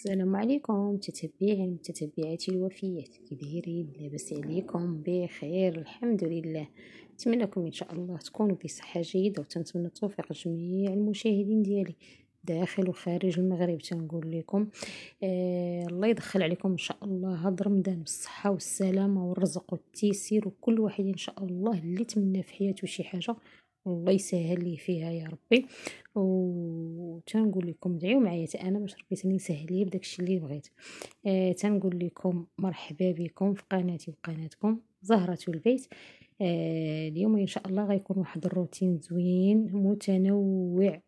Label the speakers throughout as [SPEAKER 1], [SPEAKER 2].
[SPEAKER 1] السلام عليكم متتبعين متتبعاتي الوفيات، كي دايرين؟ لاباس عليكم؟ بخير الحمد لله. نتمنى لكم ان شاء الله تكونوا بصحه جيده، وتنتمنى التوفيق لجميع المشاهدين ديالي داخل وخارج المغرب. تنقول لكم الله يدخل عليكم ان شاء الله هذا رمضان بالصحه والسلامه والرزق والتيسير، وكل واحد ان شاء الله اللي تمنى في حياته شي حاجه الله يسهل لي فيها يا ربي. وتنقول لكم دعيو معايا حتى انا باش ربي ثاني يسهل لي بداكشي اللي بغيت. تنقول لكم مرحبا بكم في قناتي وقناتكم زهرة البيت. اليوم ان شاء الله غيكون واحد الروتين زوين متنوع.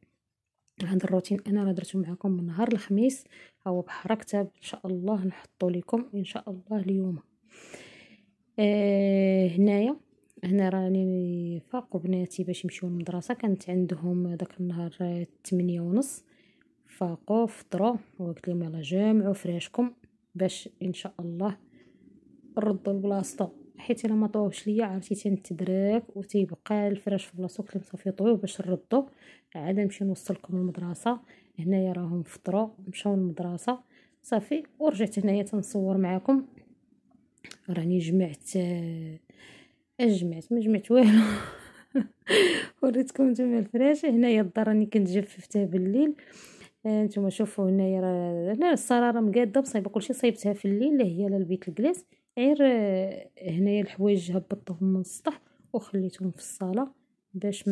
[SPEAKER 1] هذا الروتين انا راه درته معكم من نهار الخميس، هو بحركته ان شاء الله نحطو لكم ان شاء الله اليوم. هنا راني فاقوا بناتي باش يمشيو للمدرسه، كانت عندهم داك النهار 8:30. فاقوا فطروا وقلت لهم يلا جامعوا فراشكم باش ان شاء الله نردوا لبلاصتو، حيت الا ما طووش ليا عرفتي تنتدرك وتيبقى الفراش في بلاصتو. قلت لهم صافي طويو باش نردوا عاد نمشي نوصلكم للمدرسه. هنايا راهم فطروا مشاو للمدرسه صافي، ورجعت هنايا تنصور معكم. راني جمعت ما جمعت والو. وريتكم نتوما الفراش. هنايا الدار راني كنت جففتها بالليل. نتوما شوفوا هنايا هنا الصراره مقاده بصايبه كلشي صايبتها في الليل، هي للبيت الكلاس غير. هنايا الحوايج هبطتهم من السطح وخليتهم في الصاله باش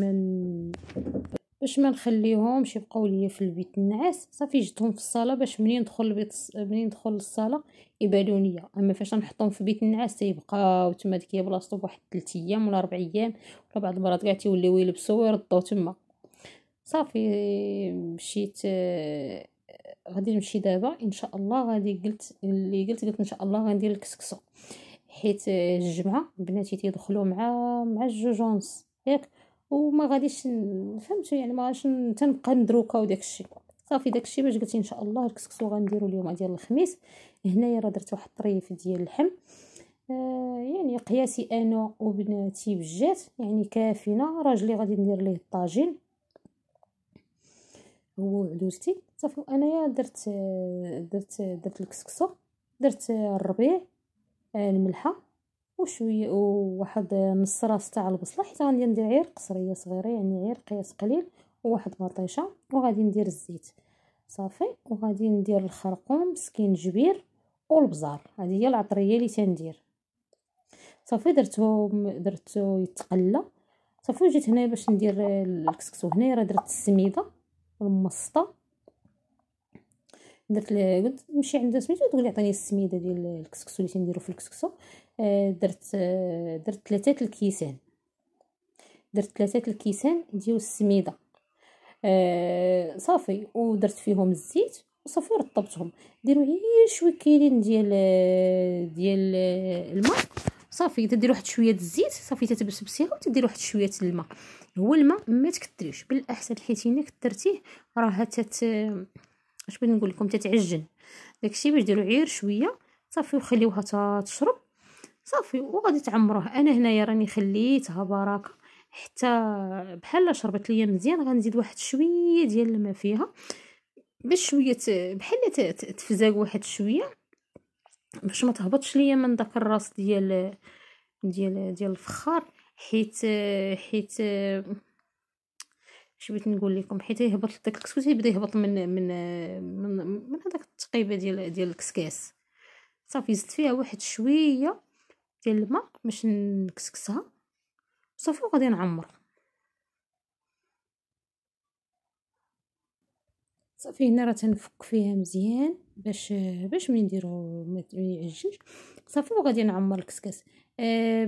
[SPEAKER 1] ما نخليهمش يبقاو ليا في البيت النعاس. صافي جبتهم في الصاله باش منين ندخل البيت منين ندخل للصاله يبانوا ليا. اما فاش نحطهم في بيت النعاس تيبقاو تما ديك هي بلاصتو بواحد 3 ايام ولا 4 ايام، ولا بعض المرات كاع تيوليو يلبسوا ويردوا تما. صافي مشيت. غادي نمشي دابا ان شاء الله. غادي قلت ان شاء الله غندير الكسكسو، حيت الجمعه بناتي تيدخلوا مع الجوج ونص ياك، وما غاديش فهمتوا يعني ما غاديش تنبقى ندروكا وداك الشيء. صافي داك الشيء باش قلت ان شاء الله الكسكسو غنديروا اليوم ديال الخميس. هنايا راه درت واحد الطريف ديال اللحم. يعني قياسي انا وبناتي بجات يعني كافينا. راجلي غادي ندير ليه الطاجين هو وعدوزتي. صافي انايا درت الكسكسو، درت الربيع، الملحه وشويه وواحد نص راس تاع البصله، حيت غادي ندير عير قصريه صغيره يعني عير قياس قليل، وواحد مطيشه، وغادي ندير الزيت. صافي وغادي ندير الخرقوم سكينجبير والبزار. هذه هي العطريه اللي تندير. صافي درتو يتقلى. صافي وجيت هنا باش ندير الكسكسو. هنايا راه درت السميده المسطه. قلت نمشي عند سميتو تقول لي عطيني السميده ديال الكسكسو اللي تنديرو في الكسكسو. درت 3 الكيسان. درت 3 الكيسان ديال السميده. صافي ودرت فيهم الزيت وصافي رطبتهم. ديروا غير شويه كاينين ديال الماء. صافي تديروا واحد شويه الزيت، صافي تتبسبسيها وتديروا واحد شويه الماء. هو الماء ما تكثريوش بالاحسن، حيت الا كثرتيه راه اش بغيت نقول لكم تتعجن. داكشي باش ديروا غير شويه صافي وخليوها تشرب. صافي وغادي تعمروه. انا هنايا راني خليتها بركه حتى بحال شربت ليا مزيان. غنزيد واحد شويه ديال الماء فيها باش شويه بحال تفزاق واحد شويه باش ما تهبطش ليا من داك الراس ديال الفخار. حيت اش بغيت نقول لكم، حيت يهبط داك الكسكس يبدا يهبط من هذاك التقيبه ديال الكسكاس. صافي زدت فيها واحد شويه ديال الماء باش نكسكسها. صافي وغادي نعمر. صافي هنا راه تنفك فيها مزيان باش ملي نديرو ما يعجنش. صافي وغادي نعمر الكسكس.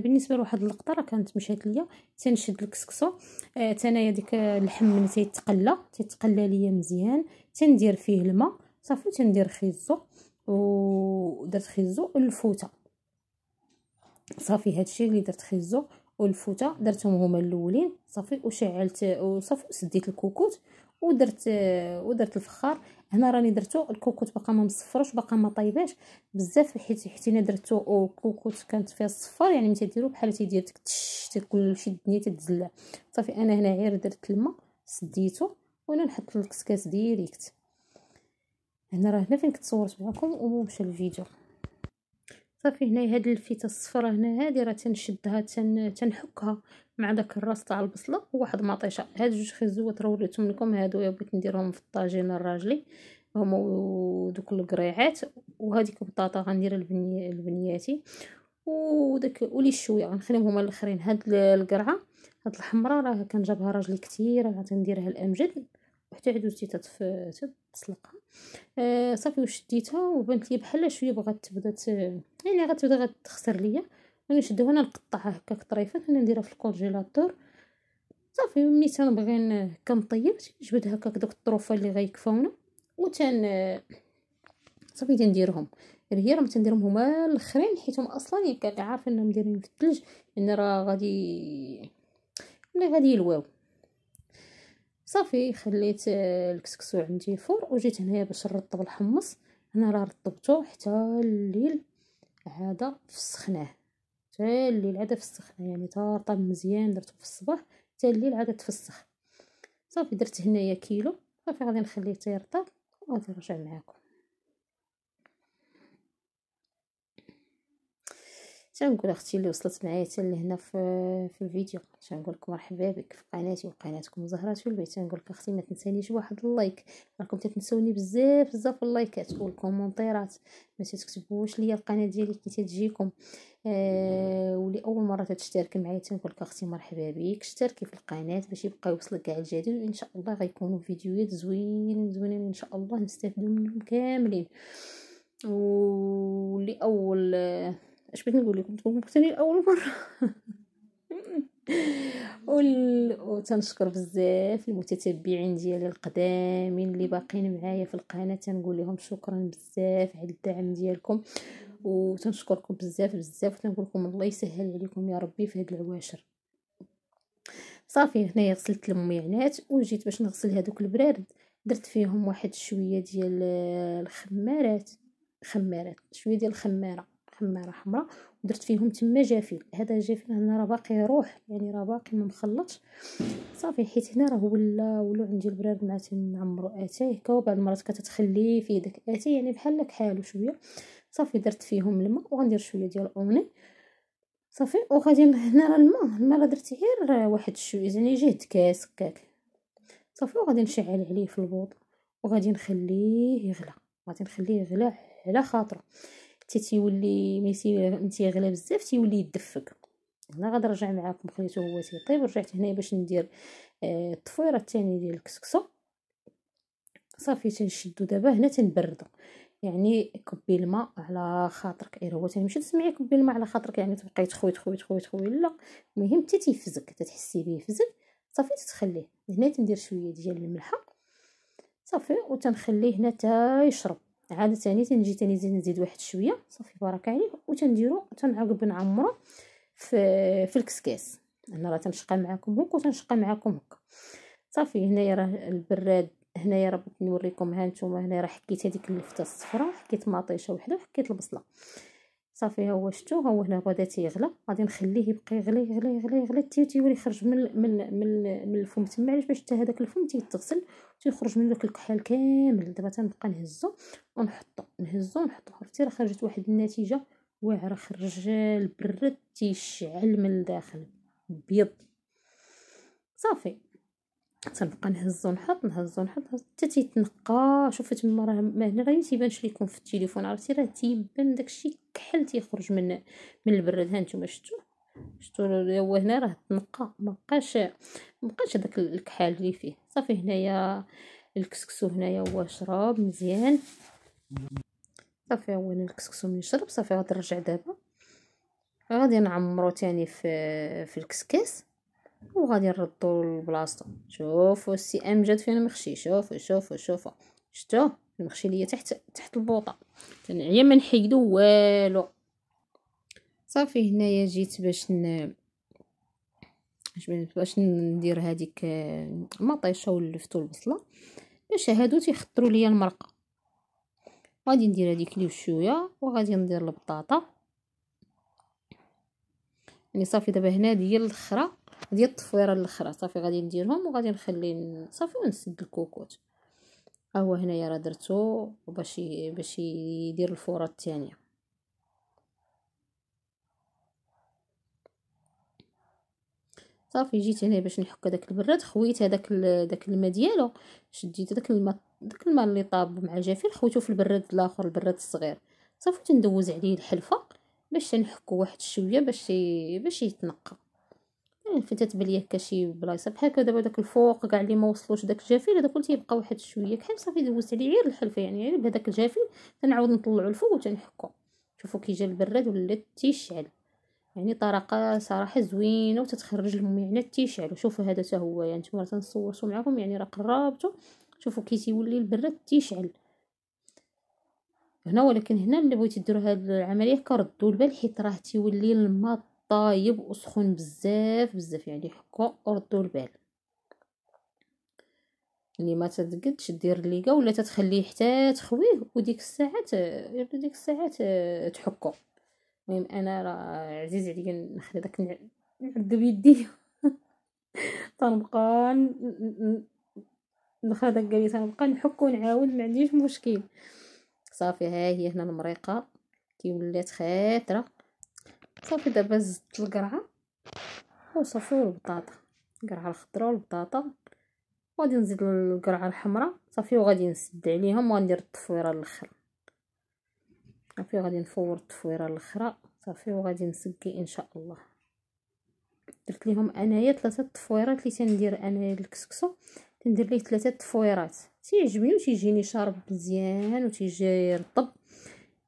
[SPEAKER 1] بالنسبه لواحد اللقطه راه كانت مشات ليا تنشد الكسكسو. تنايا ديك اللحم ملي تيتقلى ليا مزيان تندير فيه الماء. صافي تندير خيزو ودرت خيزو والفوته. صافي هادشي اللي درت خيزو والفوته درتهم هما الاولين. صافي وشعلت وصافي سديت الكوكوت ودرت الفخار. هنا راني درتو الكوكوت باقا ما مصفروش باقا ما طيباش بزاف، حيت انا درتو الكوكوت كانت فيها الصفار يعني ملي تديرو بحال تيدير كلشي الدنيا تتزلع. صافي انا هنا غير درت الماء سديتو وانا نحط الكسكاس ديريكت. هنا فين كنت صورت معكم ومشى الفيديو. صافي هنايا هاد الفيته الصفرا هنا هادي راه تنشدها تنحكها مع داك الراس تاع البصله وواحد مطيشه. هاد جوج خيزوات راه وريتهم لكم، هادو بغيت نديرهم في الطاجين الراجلي هما ودوك القريعات. وهذيك بطاطا غنديرها البنياتي وداك ولي شويه غنخليهم هما الاخرين. هاد القرعه هاد الحمراء راه كان جابها راجلي كتير، راه تنديرها الامجد وحتى عدوزتي تتسلقها. صافي وشديتها وبانت لي بحال شويه بغات تبدا يعني غتبدا غتخسر ليا. غنشدها هنا نقطعها هكاك طريفات هنا نديرها في الكونجيلاتور. صافي ملي تنبغي كنطيب تنجبد هكاك دوك الطروفه اللي غيكفاونا صافي تنديرهم. يعني هي راه تنديرهم هما الاخرين حيتهم اصلا يعني عارفه انهم دايرين في الثلج ان راه غادي يلواو. صافي خليت الكسكسو عندي الفور وجيت هنايا باش نرطب الحمص. هنا راه رطبته حتى الليل عاد فسخناه، حتى الليل عاد فسخناه يعني رطب مزيان. درتو في الصباح حتى الليل عاد تفسخ. صافي درت هنايا كيلو. صافي غادي نخليه تيرطب وغادي نرجع معاكم. تنقول اختي اللي وصلت معايا حتى لهنا في الفيديو، تنقول لكم مرحبا بك في قناتي وقناتكم زهرات في البيت. تنقول لك اختي ما تنسانيش بواحد اللايك، راكم تتنسوني بزاف بزاف اللايكات والكومونتيرات. ما تكتبوش ليا القناه ديالي كي تجيكم. واللي اول مره تشترك معايا تنقول لك اختي مرحبا بك، اشتركي في القناه باش يبقى يوصلك كاع الجديد، وان شاء الله غيكونوا فيديوهات زوينين زوينين ان شاء الله نستافدوا منهم كاملين. واللي اول اش بغيت نقول لكم تكون ثاني اول مره وتنشكر بزاف المتتبعين ديالي القدامين اللي باقين معايا في القناه، تنقول لهم شكرا بزاف على الدعم ديالكم وتنشكركم بزاف بزاف وتنقول لكم الله يسهل عليكم يا ربي في هاد العواشر. صافي هنايا غسلت الميعنات وجيت باش نغسل هذوك البراد. درت فيهم واحد شويه ديال خمارات شويه ديال خماره حمراء ودرت فيهم تما جافيل. هذا جافيل هنا راه باقي يروح يعني راه باقي ما مخلطش. صافي حيت هنا راه ولو عندي البراد مع تنعمرو اتاي هكا وبعد المرات كتخليه فيه داك اتاي يعني بحال كحالو شويه. صافي درت فيهم الماء وغندير شويه ديال اوني. صافي وغادي هنا راه الماء راه درت غير واحد شويه يعني جهد كاس هكاك. صافي وغادي نشعل عليه في البوط وغادي نخليه يغلى. غادي نخليه يغلى على خاطره حتى تيولي متي يغلى بزاف تيولي يدفق. هنا غادي نرجع معاكم خليته هو تيطيب ورجعت هنايا باش ندير التفويره الثانيه ديال الكسكسو. صافي تنشدو دابا هنا تنبردو يعني كبي الماء على خاطرك. هو تاني ماشي تسمعي كبي الماء على خاطرك يعني تبقاي تخوي تخوي تخوي تخوي لا، المهم حتى تيفزك تتحسي به يفزك. صافي تتخليه هنا تندير شويه ديال الملحه. صافي وتنخليه هنا تا يشرب. عاده ثاني تنجي تاني نزيد واحد شويه. صافي بارك عليه وتنديرو تنعاود نعمرو في الكسكاس. انا راه تنشقى معاكم هكا وتنشقى معاكم هكا. صافي هنايا راه البراد هنايا راه بغيت نوريكم. ها نتوما هنا راه حكيت هذيك اللفته الصفراء، حكيت مطيشه وحده وحكيت البصله. صافي ها هو شتو ها هو هنا بدا تيغلى. غادي نخليه يبقى يغلي يغلي يغلي يغلي تيولي يخرج من الفم تما. علاش؟ باش حتى هذاك الفم تيتغسل تيخرج من داك الكحال كامل. دابا تنبقى نهزو ونحطو عرفتي راه خرجت واحد النتيجه واعره. خرج البرد تيشعل من الداخل بيض. صافي تنبقى نهزو نحط حتى تيتنقى. شوفوا تما راه هنا راه تيبانش ليكم في التليفون عرفتي راه تيبان داكشي كحل تيخرج من البرد. ها نتوما شفتوا هو هنا راه تنقى مابقاش هذاك الكحال اللي فيه. صافي هنايا الكسكسو هنايا هو شراب مزيان. صافي هو هنا الكسكسو من يشرب. صافي غادي نرجع دابا غادي نعمرو تاني في الكسكاس وغادي نردو لبلاصتو. شوفوا السي امجد فين مخشي. شوفوا شتو المخشي ليا تحت البوطه. تنعيا ما نحيدو والو. صافي هنايا جيت باش ندير هذيك مطيشه ولفتو البصله باش هادو تيخطروا ليا المرقه. غادي ندير هذيك لي شويه وغادي ندير البطاطا يعني. صافي دابا هنا ديال الاخرى ديال الطفويره الاخرى. صافي غادي نديرهم وغادي نخلي صافي ونسد الكوكوط. ها هو هنايا راه درتو باش يدير الفوره الثانيه. صافي جيت هنا باش نحك هذاك البراد، خويت داك الماء ديالو، شديت داك الماء اللي طاب مع الجافيل خويته في البراد الاخر، البراد الصغير. صافي تندوز عليه الحلفه باش تنحكو واحد شويه باش يتنقى. يعني فتات بليا هكا شي بلايصه بحال هكا. دابا داك الفوق كاع اللي ما وصلوش داك الجافيل هذا كل تيبقى واحد شويه كحل. صافي دوزت عليه غير الحلفه، يعني غير بهذاك الجافيل تنعاود نطلعو الفوق وتنحكو. شوفوا كي جا البراد ولا تيشعل، يعني طريقه صراحه زوينه وتتخرج المهم يعني تيشعل. شوفوا هذا حتى هو، يعني نتوما تنصورتو معكم يعني راه قرابتو. شوفوا كي تيولي البراد تيشعل هنا. ولكن هنا اللي بغيتي ديروا هاد العمليه كردوا البال، حيت راه تيولي الماء طايب وسخون بزاف بزاف، يعني حكوا وردوا البال. اللي ما تتقدش دير ليغا ولا تتخليه حتى تخويه، وديك الساعات تحكو. المهم انا راه عزيز عليا نخلي داك نعذب يدي تنبقى نخلي داك قالي تنبقى نحك ونعاود، ما عنديش مشكل. صافي ها هي هنا المريقه كي ولات خاطره. صافي دابا زدت القرعه وصافي والبطاطا، القرعه الخضراء والبطاطا، وغادي نزيد القرعه الحمراء. صافي وغادي نسد عليهم وغندير التفويره الاخرى. صافي غادي نفور التفويره الاخرى. صافي وغادي نسقي ان شاء الله. درت ليهم انايا 3 تفويرات اللي تندير انايا الكسكسو، تندير ليه 3 تفويرات تيعجبني وتيجيني شارب مزيان وتيجي رطب.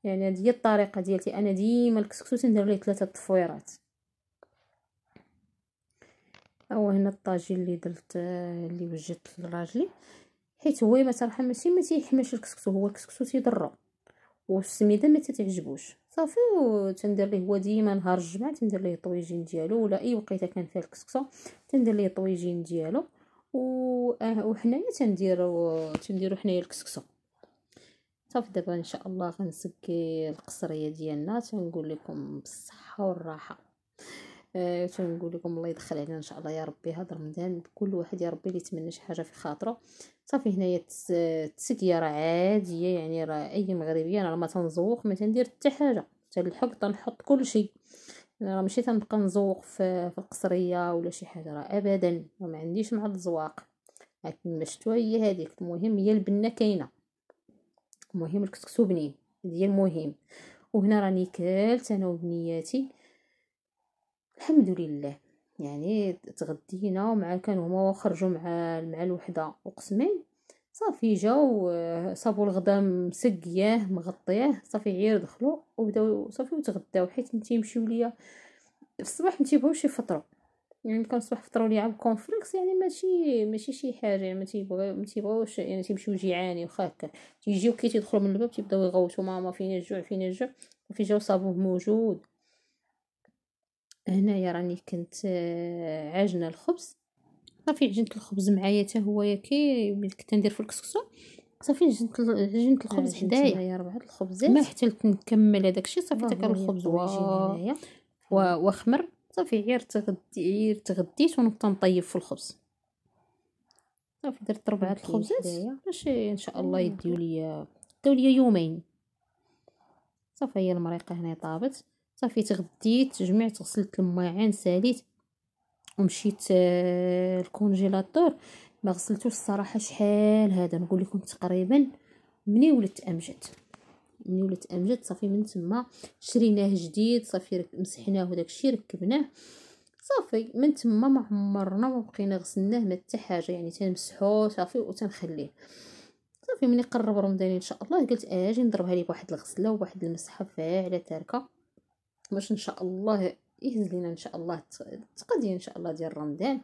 [SPEAKER 1] يعني هذه هي الطريقه ديالتي انا ديما الكسكسو تندير ليه 3 تفويرات. او هنا الطاجين اللي درت اللي وجدت لراجلي، حيت هو ما صراحه ما تيحملش الكسكسو، هو الكسكسو تيضرو والسميده ما تتعجبوش. صافي وتندير ليه هو ديما نهار الجمعه تندير ليه طويجين ديالو، ولا اي وقيته كان فيها الكسكسو تندير ليه طويجين ديالو. وحنايا تنديرو حنايا الكسكسو. صافي دابا ان شاء الله غنسقي القصريه ديالنا. تنقول لكم بالصحه والراحه. تنقول لكم الله يدخل علينا ان شاء الله يا ربي هذا رمضان كل واحد يا ربي اللي يتمنى شي حاجه في خاطره. صافي هنايا التسقيه راه عاديه، يعني راه اي مغربيه انا ما تنزوق ما تندير حتى حاجه، حتى الحك تنحط كل شيء. راه ماشي تنبقى نزوق في القصريه ولا شي حاجه، راه ابدا ما عنديش مع الزواق. لكن مشتوى هي هذيك، المهم هي البنه كاينه، المهم الكسكسو بنين، هذه هي المهم. وهنا راني كلت انا وبنياتي الحمد لله. يعني تغدينا ومع كانوا هما خرجوا مع الوحده وقسمين. صافي جاو صابوا الغدا مسقياه مغطياه. صافي غير دخلوا وبداو صافي وتغداو، حيت تيمشيو ليا في الصباح ما تيبغيوش يفطروا. يعني كان الصباح فطروا لي عب كونفليكس، يعني ماشي شي حاجه، يعني ما تيبغيوش، يعني تيمشيو جيعانين واخا هكا. تيجيو كي تيدخلوا من الباب تيبداو يغوتوا ماما فين الجوع فين الجوع. وفي جاو صابوه موجود. هنايا راني كنت عاجنه الخبز. صافي عجنت الخبز معايا حتى هو كي كنت ندير في الكسكسو. صافي عجنت الخبز حدايا
[SPEAKER 2] هنايا 4
[SPEAKER 1] ما
[SPEAKER 2] الخبزات
[SPEAKER 1] حتى نكمل هذاك الشيء. صافي
[SPEAKER 2] ها
[SPEAKER 1] تاك
[SPEAKER 2] هو هي
[SPEAKER 1] الخبز
[SPEAKER 2] الطويجين هنايا.
[SPEAKER 1] وخمر. صافي غير تغديت ونبقى نطيب في الخبز. صافي درت 4
[SPEAKER 2] كاين
[SPEAKER 1] الخبزات
[SPEAKER 2] حدايا
[SPEAKER 1] باش ان شاء الله يديو ليا يومين. صافي هي المريقه هنا طابت. صافي تغديت جمعت غسلت الماعن ساليت ومشيت الكونجيلاتور. ما غسلتوش الصراحه شحال هذا نقول لكم تقريبا مني ولدت امجد. صافي من تما شريناه جديد. صافي مسحناه وداكشي ركبناه. صافي من تما ما عمرنا ما بقينا غسلناه ما حتى حاجه، يعني تنمسحو صافي وتنخليه. صافي ملي قرب رمضان ان شاء الله قلت اجي نضربها لك واحد الغسله وواحد المسحه فاعله تاركه، باش ان شاء الله يهز لينا ان شاء الله تقضي ان شاء الله ديال رمضان.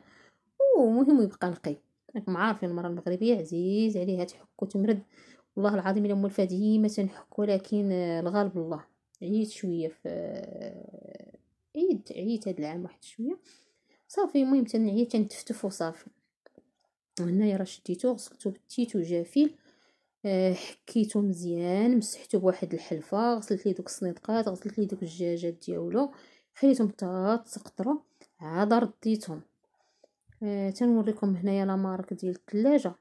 [SPEAKER 1] ومهم يبقى نقي. راكم عارفين المراه المغربيه عزيز عليها تحك وتمرد. والله العظيم الا مولفه ديما تنحك، ولكن الغالب الله عييت شويه في عييت هاد العام واحد شويه. صافي المهم تنعيا تنتفتف وصافي. وهنايا راه شديتو غسلتو بالتيت وجافيل. حكيتو مزيان مسحتو بواحد الحلفه، غسلت ليه دوك السنيطقات، غسلت ليه دوك الدجاجات ديالو، خليتهم حتى تسقطرو عاد رديتهم. تنوريكم هنايا لا مارك ديال الثلاجه.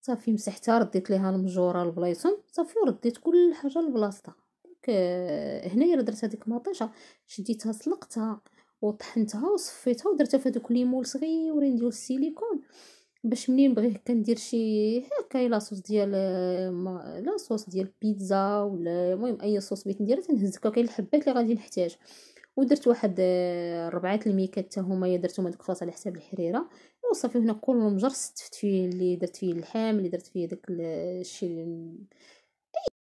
[SPEAKER 1] صافي مسحتها، رديت ليها المجوره لبلايصهم صافي، ورديت كل حاجه لبلاصتها. هنايا درت هذيك مطيشه، شديتها سلقتها وطحنتها وصفيتها ودرتها في هذوك ليمول صغيورين ديال السيليكون، باش منين بغيت كندير شي هكا لاصوص ديال لاصوص ديال بيتزا ولا المهم اي صوص بغيت نديرها تنهز هكا كاين الحبات اللي غادي نحتاج. ودرت واحد 4 الميكات حتى هما درتهم هذوك خلاص على حساب الحريره. وصافي هنا كل مجر ستفت فيه، اللي درت فيه اللحم، اللي درت فيه داك الشيء